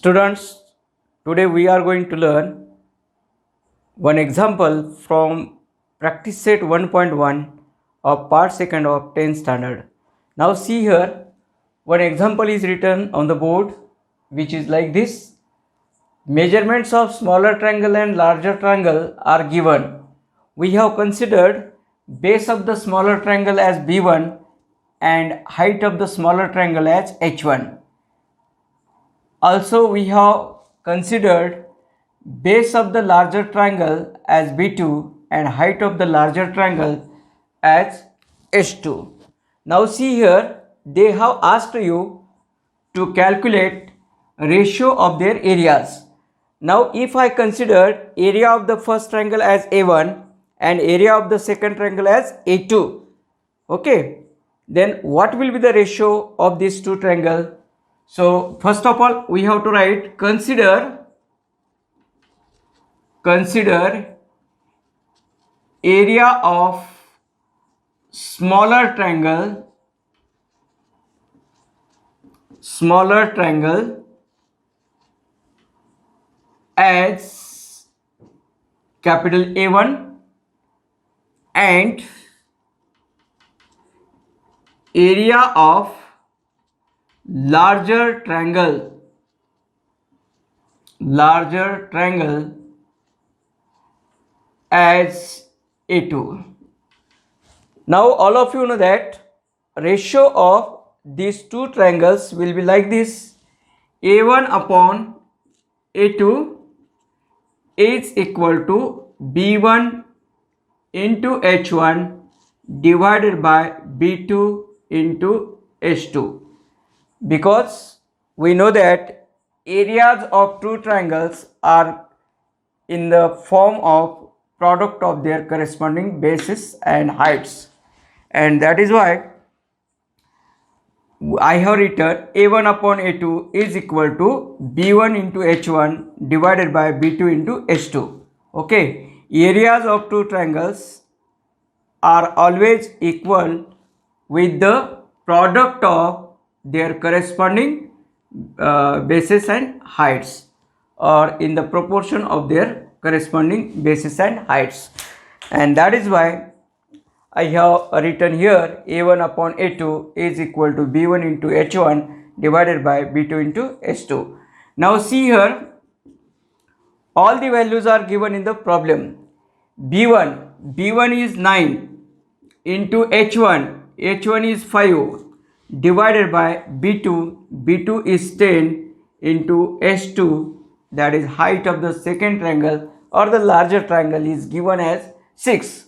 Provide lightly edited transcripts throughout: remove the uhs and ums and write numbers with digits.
Students, today we are going to learn one example from practice set 1.1 of part second of 10th standard. Now see here, one example is written on the board which is like this. Measurements of smaller triangle and larger triangle are given. We have considered base of the smaller triangle as B1 and height of the smaller triangle as H1. Also, we have considered base of the larger triangle as B2 and height of the larger triangle as H2. Now see here, they have asked you to calculate ratio of their areas. Now if I consider area of the first triangle as A1 and area of the second triangle as A2, okay, then what will be the ratio of these two triangles? So first of all we have to write consider area of smaller triangle as capital A1 and area of larger triangle as A2. Now all of you know that ratio of these two triangles will be like this: A1 upon A2 is equal to B1 into H1 divided by B2 into H2, because we know that areas of two triangles are in the form of product of their corresponding bases and heights, and that is why I have written A1 upon A2 is equal to B1 into H1 divided by B2 into H2. Okay, areas of two triangles are always equal with the product of their corresponding bases and heights, or in the proportion of their corresponding bases and heights, and that is why I have written here A1 upon A2 is equal to B1 into H1 divided by B2 into H2. Now see here, all the values are given in the problem. B1 is 9 into H1 is 5 divided by B2 is 10 into H2, that is height of the second triangle or the larger triangle, is given as 6.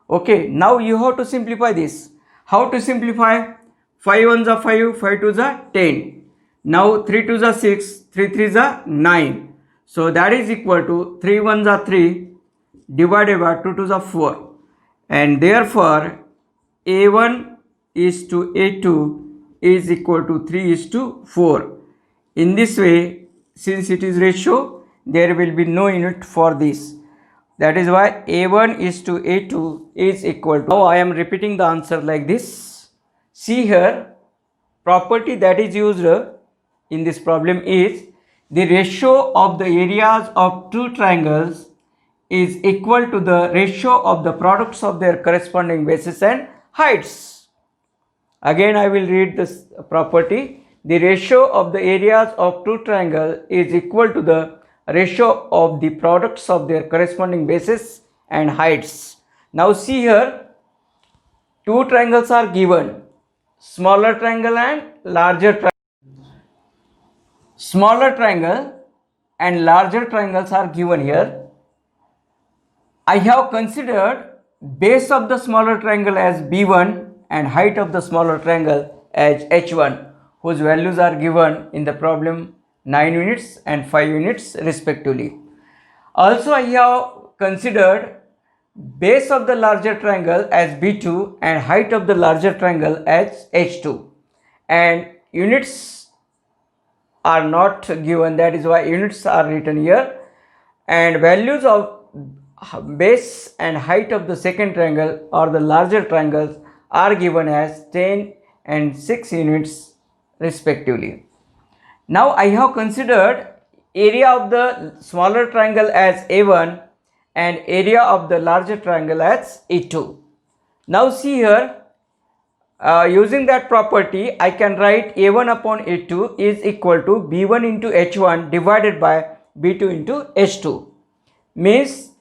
Okay, now you have to simplify this. How to simplify? 5 1s are 5, 5 2s are 10. Now 3 2s are 6, 3 3s are 9. So that is equal to 3 1s are 3 divided by 2 2s are 4. And therefore A1 is to A2 is equal to 3 is to 4. In this way, since it is ratio, there will be no unit for this. That is why A1 is to A2 is equal to, now I am repeating the answer like this. See here, property that is used in this problem is the ratio of the areas of two triangles is equal to the ratio of the products of their corresponding bases and heights. Again I will read this property. The ratio of the areas of two triangles is equal to the ratio of the products of their corresponding bases and heights. Now see here, two triangles are given, smaller triangle and larger triangle. Smaller triangle and larger triangles are given here. I have considered base of the smaller triangle as B1 and height of the smaller triangle as H1, whose values are given in the problem 9 units and 5 units respectively. Also I have considered base of the larger triangle as B2 and height of the larger triangle as H2, and units are not given, that is why units are written here, and values of base and height of the second triangle or the larger triangles are given as 10 and 6 units respectively. Now I have considered area of the smaller triangle as A1 and area of the larger triangle as A2. Now see here, using that property, I can write A1 upon A2 is equal to B1 into H1 divided by B2 into H2. Means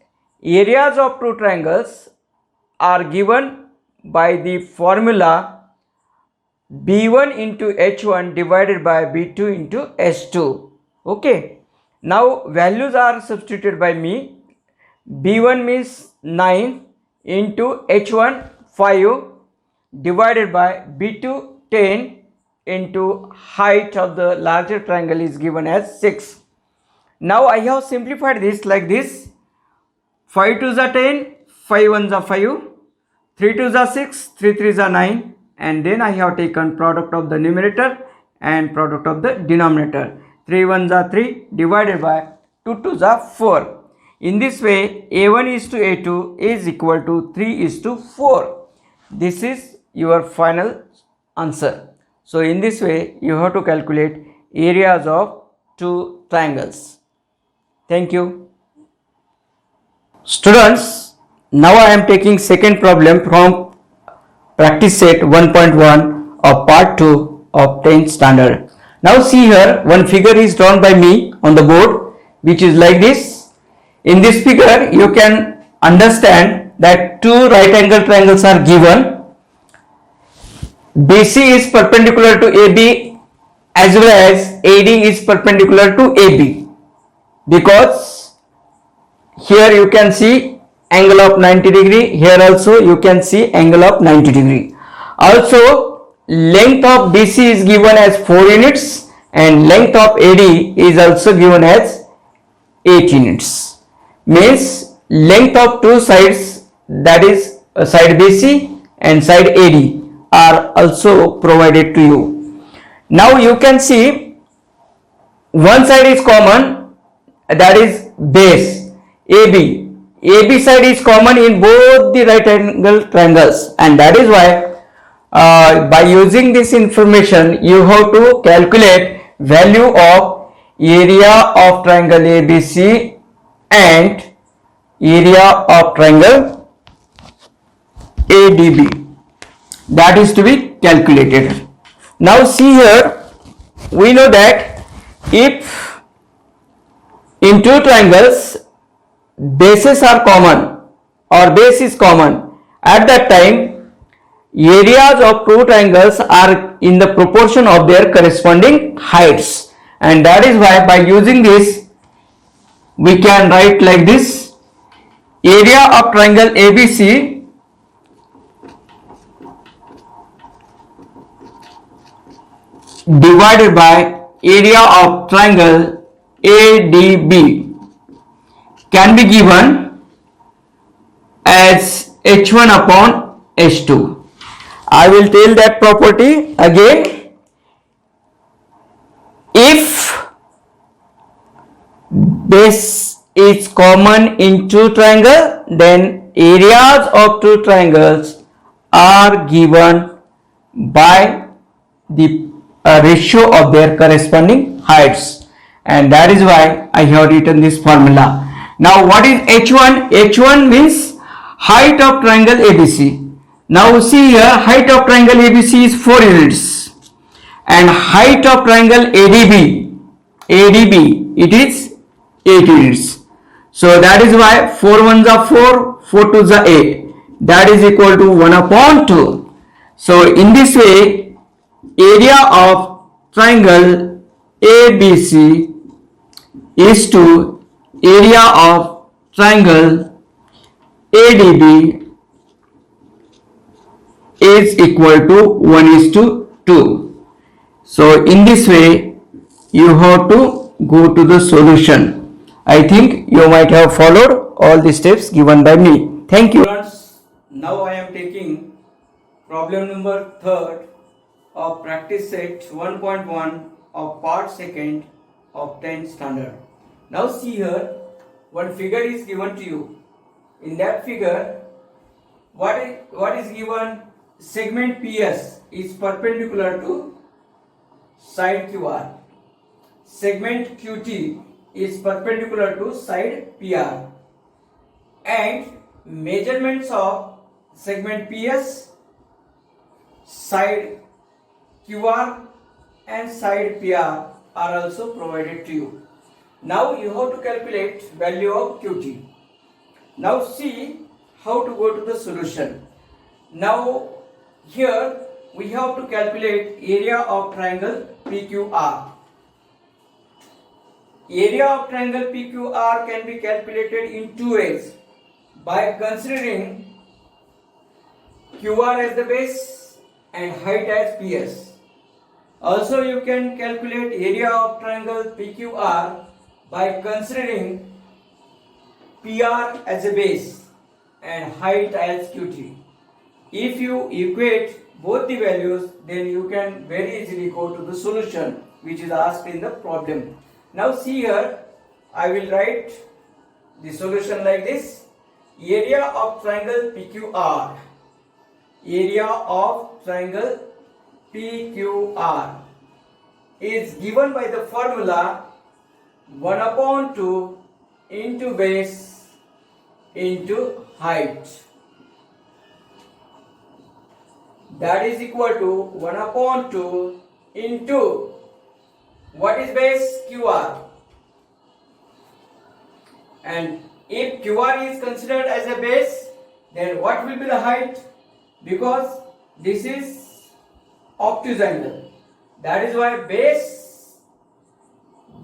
areas of two triangles are given by the formula B1 into H1 divided by B2 into H2. Okay. Now values are substituted by me. B1 means 9 into H1 5 divided by B2 10 into height of the larger triangle is given as 6. Now I have simplified this like this. 5 2s are 10, 5 1s are 5, 3 2s are 6, 3 3s are 9, and then I have taken product of the numerator and product of the denominator. 3 1s are 3 divided by 2 2s are 4. In this way, A1 is to A2 is equal to 3 is to 4. This is your final answer. So in this way, you have to calculate areas of two triangles. Thank you. Students, now I am taking second problem from practice set 1.1 of part 2 of 10th standard. Now see here, one figure is drawn by me on the board, which is like this. In this figure, you can understand that two right angle triangles are given. BC is perpendicular to AB as well as AD is perpendicular to AB, because here you can see angle of 90 degree, here also you can see angle of 90 degree. Also, length of BC is given as 4 units and length of AD is also given as 8 units. Means length of two sides, that is side BC and side AD, are also provided to you. Now you can see one side is common, that is base AB. AB side is common in both the right angle triangles, and that is why by using this information you have to calculate value of area of triangle ABC and area of triangle ADB. That is to be calculated. Now see here, we know that if in two triangles bases are common or base is common, at that time areas of two triangles are in the proportion of their corresponding heights, and that is why by using this we can write like this: area of triangle ABC divided by area of triangle ADB can be given as H1 upon H2. I will tell that property again. If base is common in two triangles, then areas of two triangles are given by the ratio of their corresponding heights, and that is why I have written this formula. Now what is H1? H1 means height of triangle ABC. Now see here, height of triangle ABC is 4 units and height of triangle ADB it is 8 units. So that is why 4 1s are 4, 4 2s are 8, that is equal to 1 upon 2. So in this way, area of triangle ABC is to area of triangle ADB is equal to 1:2. So in this way you have to go to the solution. I think you might have followed all the steps given by me. Thank you. Now I am taking problem number 3rd of practice set 1.1 of part 2nd of 10th standard. Now see here, one figure is given to you. In that figure, what is given? Segment PS is perpendicular to side QR. Segment QT is perpendicular to side PR, and measurements of segment PS, side QR and side PR are also provided to you. Now you have to calculate value of QT. Now see how to go to the solution. Now here we have to calculate area of triangle PQR. Area of triangle PQR can be calculated in two ways. By considering QR as the base and height as PS. Also you can calculate area of triangle PQR by considering PR as a base and height as QT. If you equate both the values, then you can very easily go to the solution which is asked in the problem. Now see here, I will write the solution like this. Area of triangle PQR. Area of triangle PQR is given by the formula 1/2 into base into height. That is equal to 1/2 into what is base? QR. And if QR is considered as a base, then what will be the height? Because this is obtuse angle. That is why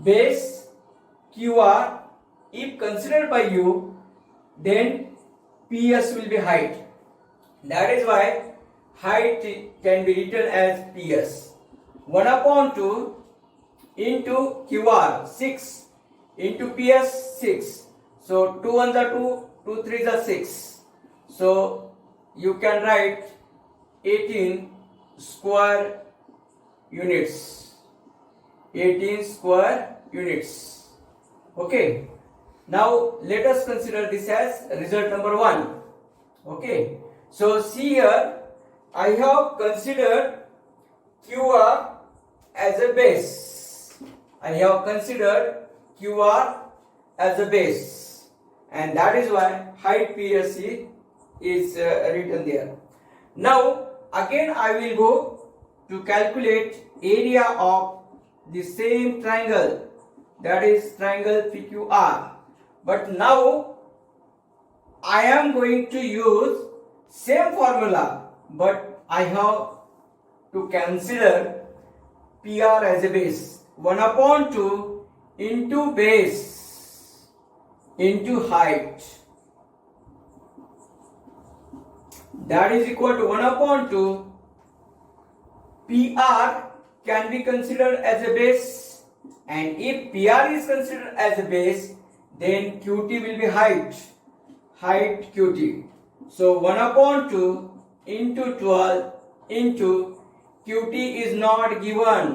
base QR, if considered by you, then PS will be height. That is why height can be written as PS. 1/2 into QR, 6 into PS, 6. So 2 1s are 2, 2 3s are 6. So you can write 18 square units. 18 square units. Okay. Now let us consider this as result number 1. Okay. So see here, I have considered QR as a base. I have considered QR as a base, and that is why height PSC is written there. Now again I will go to calculate area of the same triangle, that is triangle PQR. But now I am going to use same formula, but I have to consider PR as a base. 1/2 into base into height. That is equal to 1/2. PR can be considered as a base, and if PR is considered as a base, then QT will be height. Height QT. So 1/2 into 12 into QT is not given.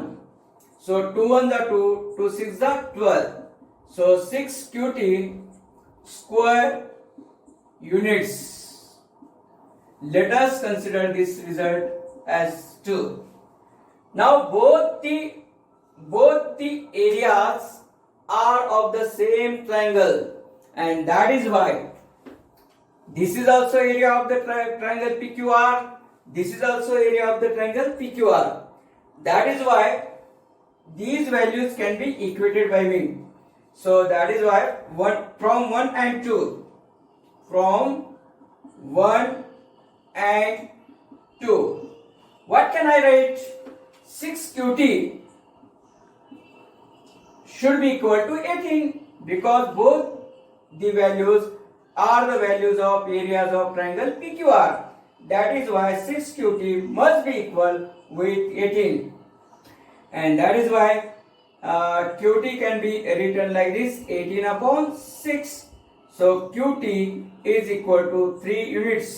So 2 1s are 2, 2 6s are 12. So 6 QT square units. Let us consider this result as 2. Now both the areas are of the same triangle, and that is why this is also area of the triangle PQR. This is also area of the triangle PQR. That is why these values can be equated by me. So that is why from 1 and 2. From 1 and 2. What can I write? 6 QT should be equal to 18, because both the values are the values of areas of triangle PQR. That is why 6 QT must be equal with 18. And that is why QT can be written like this, 18/6. So QT is equal to 3 units.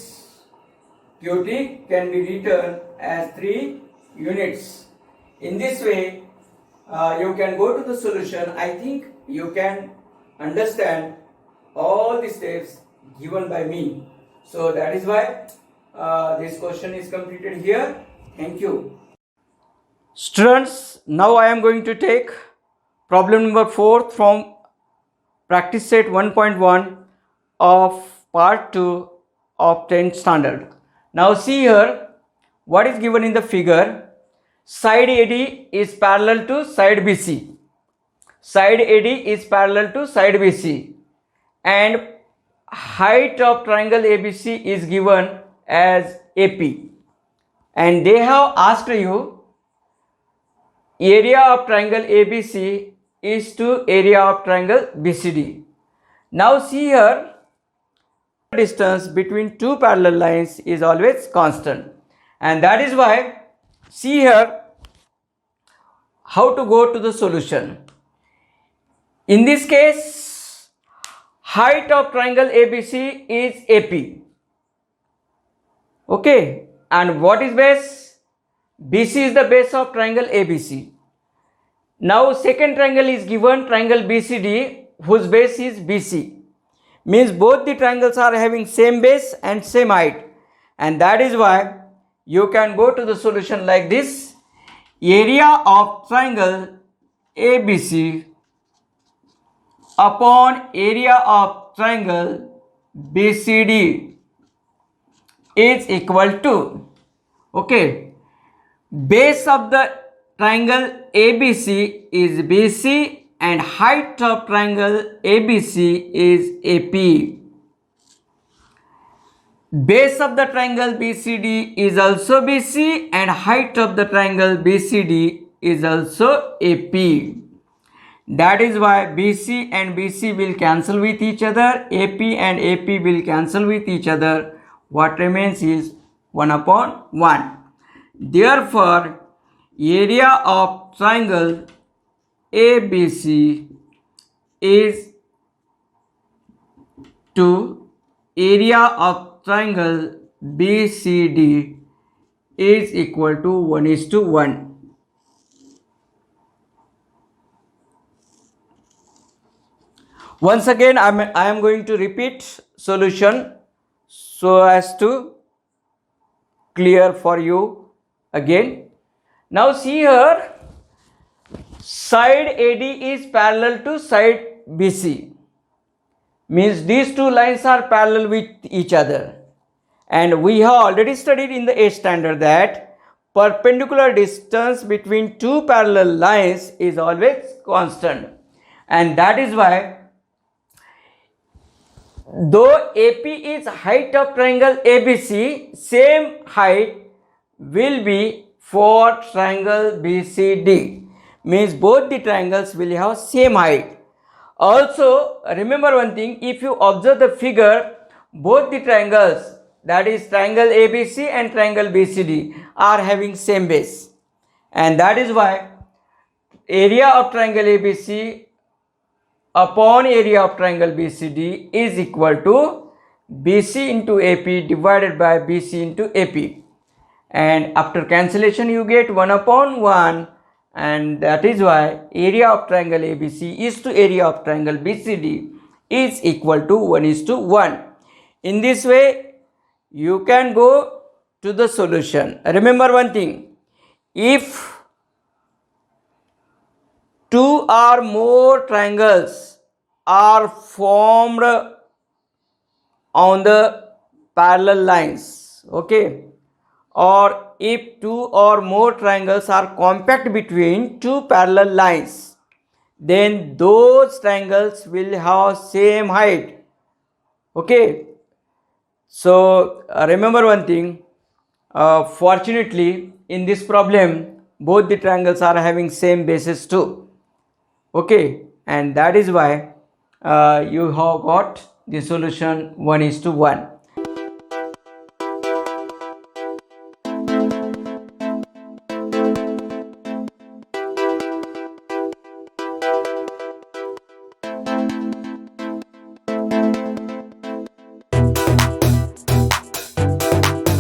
QT can be written as 3 units. In this way, you can go to the solution. I think you can understand all the steps given by me. So that is why this question is completed here. Thank you. Students, now I am going to take problem number 4 from practice set 1.1 of part 2 of 10th standard. Now see here what is given in the figure. Side AD is parallel to side BC. Side AD is parallel to side BC, and height of triangle ABC is given as AP, and they have asked you area of triangle ABC is to area of triangle BCD. Now see here, distance between two parallel lines is always constant, and that is why see here how to go to the solution. In this case, height of triangle ABC is AP. Okay, and what is base? BC is the base of triangle ABC. Now second triangle is given, triangle BCD, whose base is BC. Means both the triangles are having same base and same height, and that is why you can go to the solution like this. Area of triangle ABC upon area of triangle BCD is equal to, okay, base of the triangle ABC is BC and height of triangle ABC is AP. Base of the triangle BCD is also BC and height of the triangle BCD is also AP. That is why BC and BC will cancel with each other, AP and AP will cancel with each other. What remains is 1 upon 1. Therefore, area of triangle ABC is to area of triangle BCD is equal to 1:1. Once again, I am going to repeat solution so as to clear for you again. Now see here, side AD is parallel to side BC. Means these two lines are parallel with each other. And we have already studied in the 8th standard that perpendicular distance between two parallel lines is always constant. And that is why, though AP is height of triangle ABC, same height will be for triangle BCD. Means both the triangles will have same height. Also remember one thing, if you observe the figure, both the triangles, that is triangle ABC and triangle BCD, are having same base, and that is why area of triangle ABC upon area of triangle BCD is equal to BC into AP divided by BC into AP, and after cancellation you get 1 upon 1, and that is why area of triangle ABC is to area of triangle BCD is equal to 1:1. In this way you can go to the solution. Remember one thing, if two or more triangles are formed on the parallel lines, okay, or if two or more triangles are compact between two parallel lines, then those triangles will have same height. Okay, so remember one thing, fortunately in this problem both the triangles are having same bases too. Okay, and that is why you have got the solution 1:1.